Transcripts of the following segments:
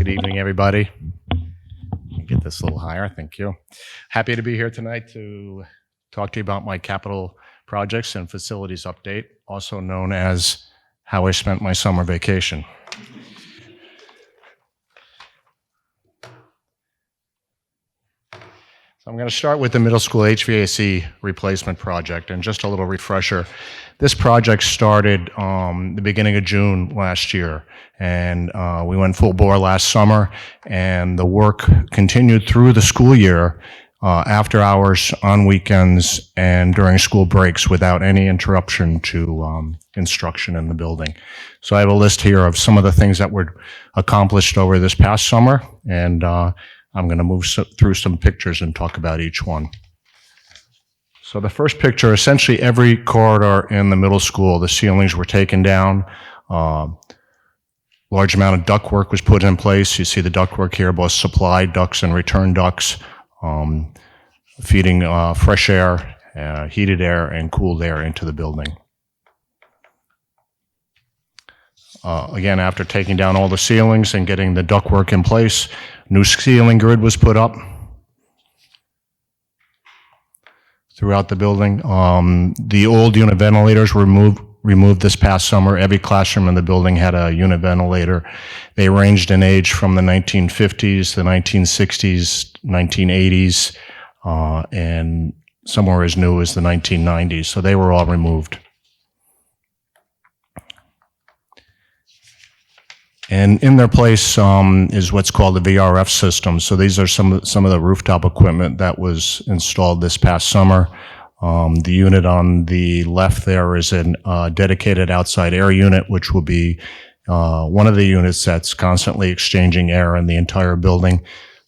Good evening, everybody. Get this a little higher, thank you. Happy to be here tonight to talk to you about my capital projects and facilities update, also known as how I spent my summer vacation. So I'm going to start with the middle school HVAC replacement project, and just a little refresher. This project started the beginning of June last year, and we went full bore last summer, and the work continued through the school year, after hours, on weekends, and during school breaks without any interruption to instruction in the building. So I have a list here of some of the things that were accomplished over this past summer, and I'm going to move through some pictures and talk about each one. So the first picture, essentially every corridor in the middle school, the ceilings were taken down. Large amount of ductwork was put in place. You see the ductwork here, both supply ducts and return ducts, feeding fresh air, heated air, and cooled air into the building. Again, after taking down all the ceilings and getting the ductwork in place, new ceiling grid was put up throughout the building. The old unit ventilators were removed this past summer. Every classroom in the building had a unit ventilator. They ranged in age from the 1950s, the 1960s, 1980s, and somewhere as new as the 1990s. So they were all removed. And in their place is what's called the VRF system. So these are some of the rooftop equipment that was installed this past summer. The unit on the left there is a dedicated outside air unit, which will be one of the units that's constantly exchanging air in the entire building.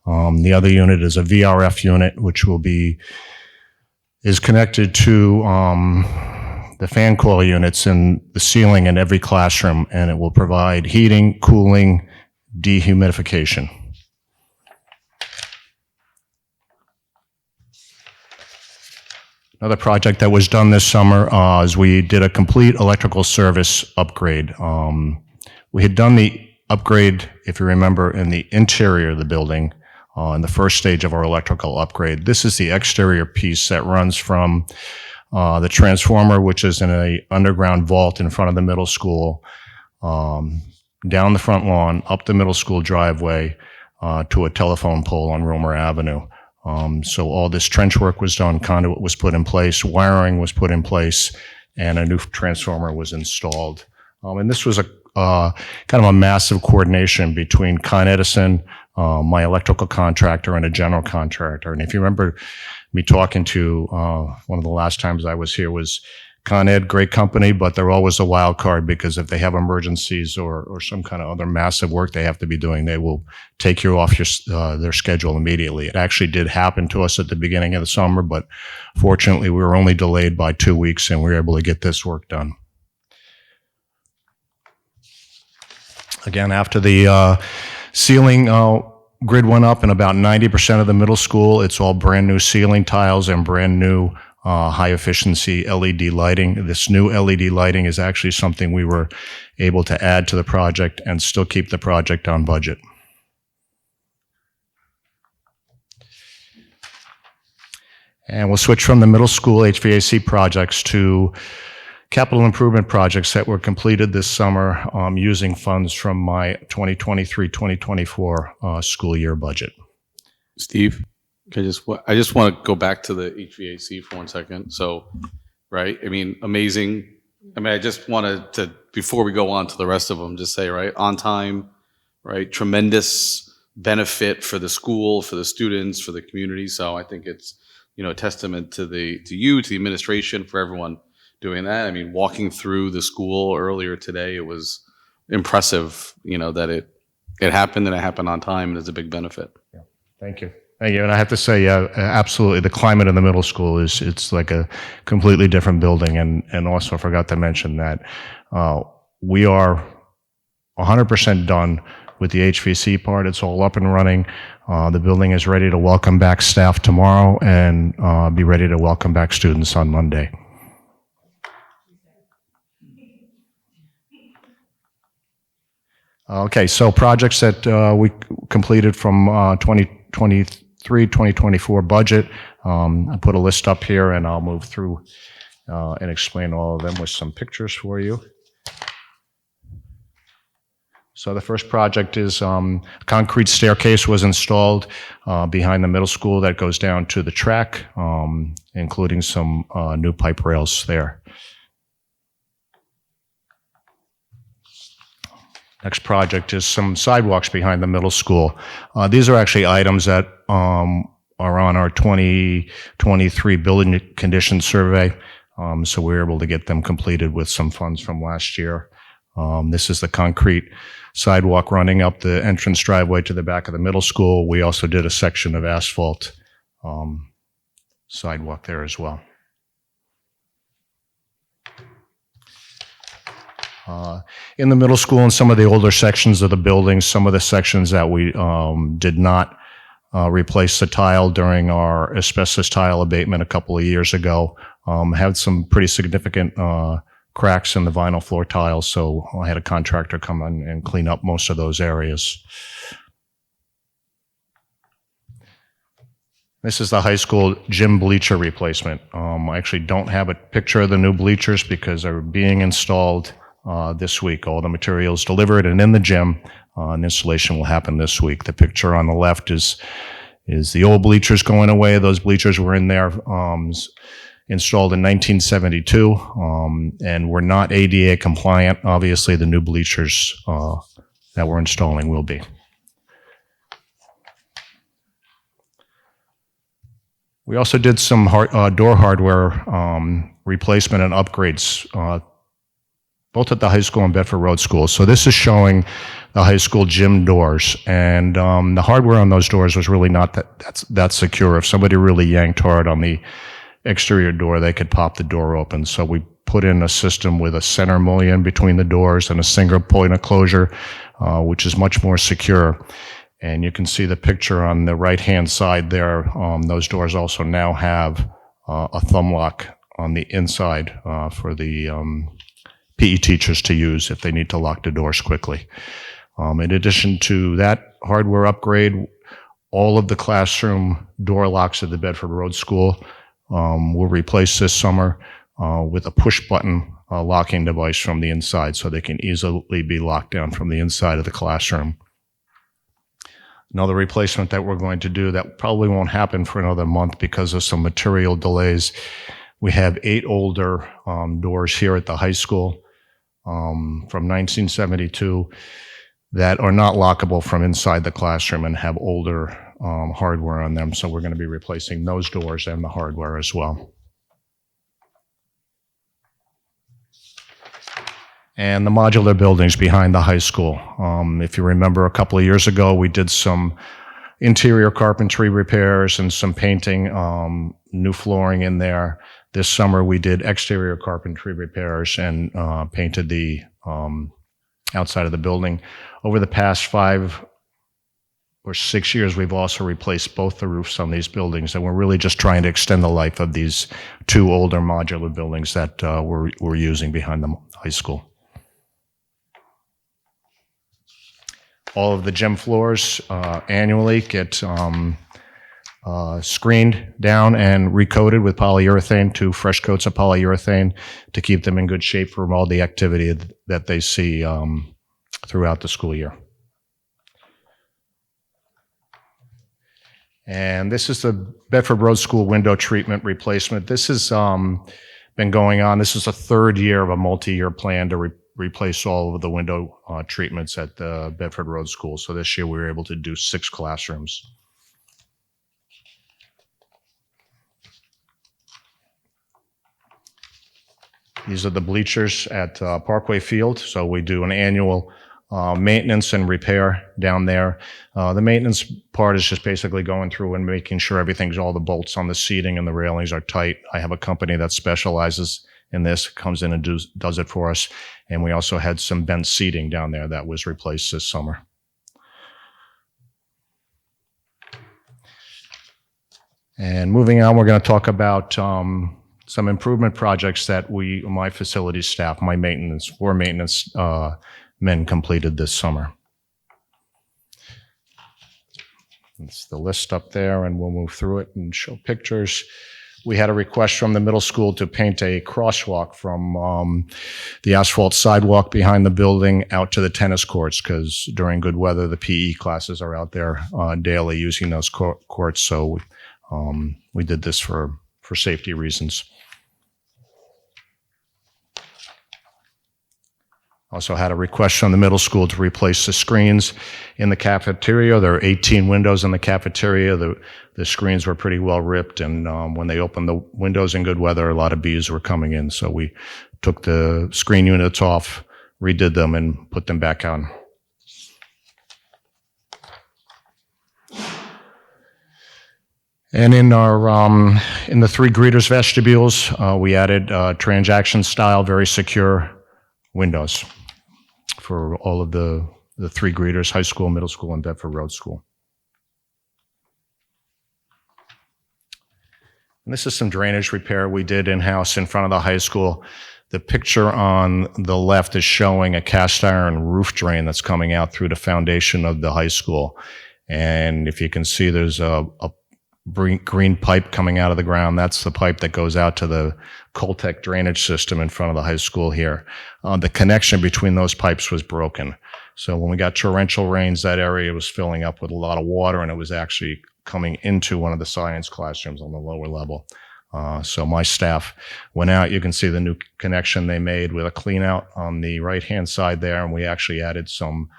The other unit is a VRF unit, which is connected to the fan coil units in the ceiling in every classroom, and it will provide heating, cooling, dehumidification. Another project that was done this summer is we did a complete electrical service upgrade. We had done the upgrade, if you remember, in the interior of the building in the first stage of our electrical upgrade. This is the exterior piece that runs from the transformer, which is in an underground vault in front of the middle school, down the front lawn, up the middle school driveway, to a telephone pole on Romer Avenue. So all this trench work was done, conduit was put in place, wiring was put in place, and a new transformer was installed. And this was a kind of a massive coordination between Con Edison, my electrical contractor, and a general contractor. And if you remember me talking to one of the last times I was here was Con Ed, great company, but they're always a wild card because if they have emergencies or some kind of other massive work they have to be doing, they will take you off their schedule immediately. It actually did happen to us at the beginning of the summer, but fortunately we were only delayed by 2 weeks and we were able to get this work done. Again, after the ceiling grid went up in about 90% of the middle school, it's all brand new ceiling tiles and brand new high efficiency LED lighting. This new LED lighting is actually something we were able to add to the project and still keep the project on budget. And we'll switch from the middle school HVAC projects to capital improvement projects that were completed this summer using funds from my 2023-2024 school year budget. Steve, I just want to go back to the HVAC for 1 second. So, right, I mean, amazing. I mean, I just wanted to, before we go on to the rest of them, just say, right, on time, right, tremendous benefit for the school, for the students, for the community. So I think it's, a testament to you, to the administration, for everyone doing that. I mean, walking through the school earlier today, it was impressive, that it happened and it happened on time, and it's a big benefit. Yeah. Thank you. Thank you. And I have to say, yeah, absolutely. The climate in the middle school it's like a completely different building. And also I forgot to mention that we are 100% done with the HVAC part. It's all up and running. The building is ready to welcome back staff tomorrow and be ready to welcome back students on Monday. Okay, so projects that we completed from 2023, 2024 budget. I put a list up here, and I'll move through and explain all of them with some pictures for you. So the first project is concrete staircase was installed behind the middle school that goes down to the track, including some new pipe rails there. Next project is some sidewalks behind the middle school. These are actually items that are on our 2023 building condition survey. So we were able to get them completed with some funds from last year. This is the concrete sidewalk running up the entrance driveway to the back of the middle school. We also did a section of asphalt sidewalk there as well. In the middle school and some of the older sections of the building, some of the sections that we did not replace the tile during our asbestos tile abatement a couple of years ago, had some pretty significant cracks in the vinyl floor tiles, so I had a contractor come in and clean up most of those areas. This is the high school gym bleacher replacement. I actually don't have a picture of the new bleachers because they're being installed this week. All the materials delivered and in the gym, and installation will happen this week. The picture on the left is the old bleachers going away. Those bleachers were in there installed in 1972, and were not ADA compliant. Obviously, the new bleachers that we're installing will be. We also did some door hardware replacement and upgrades, both at the high school and Bedford Road School. So this is showing the high school gym doors, and the hardware on those doors was really not that secure. If somebody really yanked hard on the exterior door, they could pop the door open. So we put in a system with a center mullion between the doors and a single point of closure, which is much more secure. And you can see the picture on the right-hand side there. Those doors also now have a thumb lock on the inside for the PE teachers to use if they need to lock the doors quickly. In addition to that hardware upgrade, all of the classroom door locks at the Bedford Road School will replace this summer with a push-button locking device from the inside, so they can easily be locked down from the inside of the classroom. Another replacement that we're going to do that probably won't happen for another month because of some material delays. We have 8 older doors here at the high school from 1972 that are not lockable from inside the classroom and have older hardware on them. So we're going to be replacing those doors and the hardware as well. And the modular buildings behind the high school. If you remember, a couple of years ago, we did some interior carpentry repairs and some painting, new flooring in there. This summer, we did exterior carpentry repairs and painted the outside of the building. Over the past 5 or 6 years, we've also replaced both the roofs on these buildings, and we're really just trying to extend the life of these 2 older modular buildings that we're using behind the high school. All of the gym floors annually get screened down and recoated with polyurethane, 2 fresh coats of polyurethane to keep them in good shape from all the activity that they see throughout the school year. And this is the Bedford Road School window treatment replacement. This has been going on. This is the 3rd year of a multi-year plan to replace all of the window treatments at the Bedford Road School. So this year we were able to do 6 classrooms. These are the bleachers at Parkway Field. So we do an annual maintenance and repair down there. The maintenance part is just basically going through and making sure all the bolts on the seating and the railings are tight. I have a company that specializes in this, comes in and does it for us. And we also had some bent seating down there that was replaced this summer. And moving on, we're going to talk about some improvement projects that my facility staff, 4 maintenance men completed this summer. It's the list up there, and we'll move through it and show pictures. We had a request from the middle school to paint a crosswalk from the asphalt sidewalk behind the building out to the tennis courts, because during good weather, the PE classes are out there daily using those courts. So we did this for safety reasons. Also had a request from the middle school to replace the screens in the cafeteria. There are 18 windows in the cafeteria. The screens were pretty well ripped, and when they opened the windows in good weather, a lot of bees were coming in. So we took the screen units off, redid them, and put them back on. And in the three greeters vestibules, we added transaction style, very secure windows for all of the three greeters, high school, middle school, and Bedford Road School. And this is some drainage repair we did in-house in front of the high school. The picture on the left is showing a cast iron roof drain that's coming out through the foundation of the high school. And if you can see, there's a green pipe coming out of the ground. That's the pipe that goes out to the Coltech drainage system in front of the high school here. The connection between those pipes was broken. So when we got torrential rains, that area was filling up with a lot of water, and it was actually coming into one of the science classrooms on the lower level. So my staff went out. You can see the new connection they made with a clean out on the right-hand side there, and we actually added some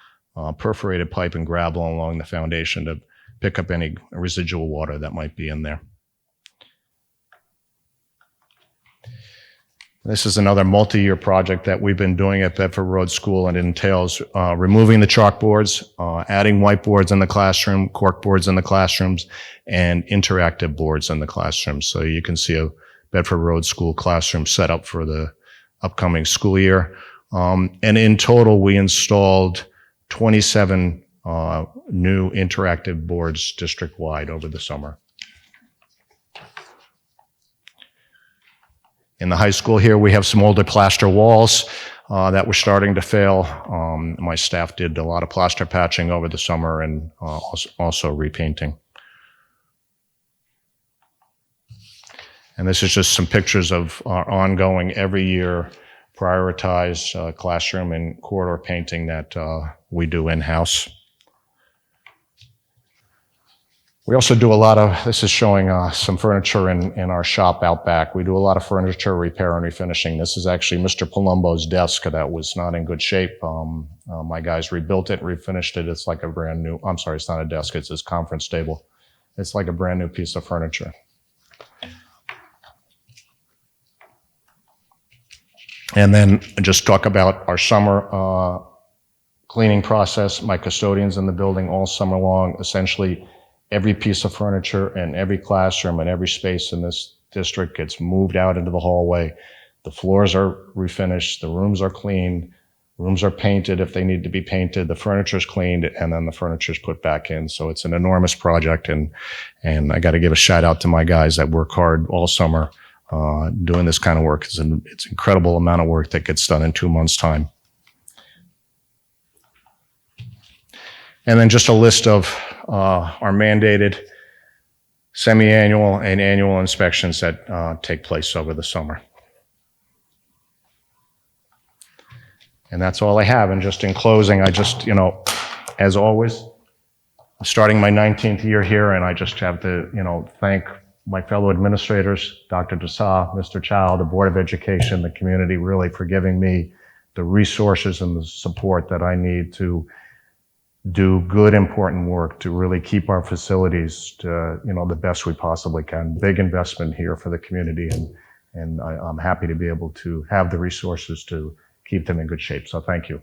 perforated pipe and gravel along the foundation to pick up any residual water that might be in there. This is another multi-year project that we've been doing at Bedford Road School, and it entails removing the chalkboards, adding whiteboards in the classroom, cork boards in the classrooms, and interactive boards in the classrooms. So you can see a Bedford Road School classroom set up for the upcoming school year. And in total, we installed 27 new interactive boards district-wide over the summer. In the high school here, we have some older plaster walls that were starting to fail. My staff did a lot of plaster patching over the summer and also repainting. And this is just some pictures of our ongoing, every year, prioritized classroom and corridor painting that we do in-house. We also do a lot of, this is showing some furniture in our shop out back. We do a lot of furniture repair and refinishing. This is actually Mr. Palumbo's desk that was not in good shape. My guys rebuilt it, refinished it. It's like a brand new, I'm sorry, it's not a desk, it's his conference table. It's like a brand new piece of furniture. And then just talk about our summer cleaning process. My custodians in the building all summer long, essentially every piece of furniture and every classroom and every space in this district gets moved out into the hallway. The floors are refinished, the rooms are cleaned, rooms are painted if they need to be painted, the furniture's cleaned, and then the furniture's put back in. So it's an enormous project, and I got to give a shout out to my guys that work hard all summer doing this kind of work. It's an incredible amount of work that gets done in 2 months' time. And then just a list of our mandated semi-annual and annual inspections that take place over the summer. And that's all I have. And just in closing, I just, as always, I'm starting my 19th year here, and I just have to, thank my fellow administrators, Dr. Dessau, Mr. Chow, the Board of Education, the community, really for giving me the resources and the support that I need to do good, important work to really keep our facilities to, the best we possibly can. Big investment here for the community, and I'm happy to be able to have the resources to keep them in good shape. So thank you.